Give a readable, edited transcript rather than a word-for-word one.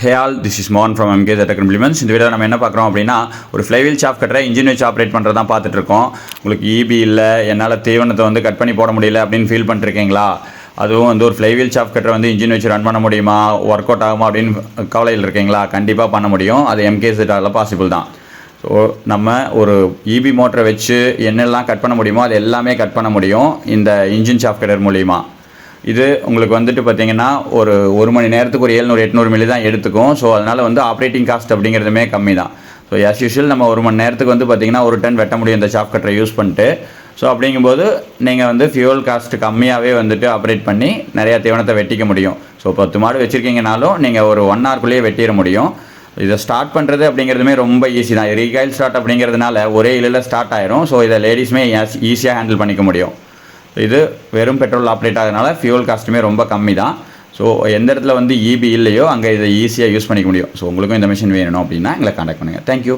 Hey all, this is Mohan from MK Tech Implements. இந்த video நம்ம என்ன பார்க்குறோம் அப்படின்னா ஒரு ஃப்ளைவீல் ஷாஃப்ட் கட்டரை இன்ஜின் வச்சு ஆப்ரேட் பண்ணுறது தான் பார்த்துட்டு இருக்கோம். உங்களுக்கு இபி இல்லை, என்னால் தீவனத்தை வந்து கட் பண்ணி போட முடியல அப்படின்னு ஃபீல் பண்ணிருக்கீங்களா? அதுவும் வந்து ஒரு ஃப்ளைவீல் ஷாஃப்ட் கட்டரை வந்து இன்ஜின் வச்சு ரன் பண்ண முடியுமா, ஒர்க் அவுட் ஆகுமா அப்படின்னு கவலையில் இருக்கீங்களா? கண்டிப்பாக பண்ண முடியும். அது MKZட்டால் பாசிபிள் தான். ஸோ நம்ம ஒரு இபி மோட்டரை வச்சு என்னெல்லாம் கட் பண்ண முடியுமோ அது எல்லாமே கட் பண்ண முடியும் இந்த இன்ஜின் ஷாஃப்ட் கட்டர் மூலிமா. இது உங்களுக்கு வந்துட்டு பார்த்திங்கன்னா ஒரு மணி நேரத்துக்கு ஒரு 700-800 மில்லி தான் எடுத்துக்கும். ஸோ அதனால் வந்து ஆப்ரேட்டிங் காஸ்ட் அப்படிங்கிறதுமே கம்மி தான். ஸோ ஆஸ் யூஷுவல் நம்ம ஒரு மணி நேரத்துக்கு வந்து பார்த்திங்கன்னா 1 டன் வெட்ட முடியும் இந்த ஷாஃப்ட் கட்டரை யூஸ் பண்ணிட்டு. ஸோ அப்படிங்கும்போது நீங்கள் வந்து ஃபியூல் காஸ்ட் கம்மியாகவே வந்துட்டு ஆப்ரேட் பண்ணி நிறையா தீவனத்தை வெட்டிக்க முடியும். ஸோ 10 மாடு வச்சுருக்கீங்கனாலும் நீங்கள் ஒரு 1 ஹவர்க்குள்ளேயே வெட்டிட முடியும். இதை ஸ்டார்ட் பண்ணுறது அப்படிங்கிறதுமே ரொம்ப ஈஸி தான். ரீகாயில் ஸ்டார்ட் அப்படிங்கிறதுனால ஒரே இதில் ஸ்டார்ட் ஆயிரும். ஸோ இதை லேடிஸுமே ஈஸியாக ஹேண்டில் பண்ணிக்க முடியும். இது வெறும் பெட்ரோல் ஆப்ரேட் ஆகிறதுனால ஃபியூல் காஸ்ட்டுமே ரொம்ப கம்மி தான். ஸோ எந்த இடத்துல வந்து இபி இல்லையோ அங்கே இதை ஈஸியாக யூஸ் பண்ணிக்க முடியும். ஸோ உங்களுக்கும் இந்த மிஷின் வேணும் அப்படின்னா எங்களை கான்டாக்ட் பண்ணுங்கள். தேங்க்யூ.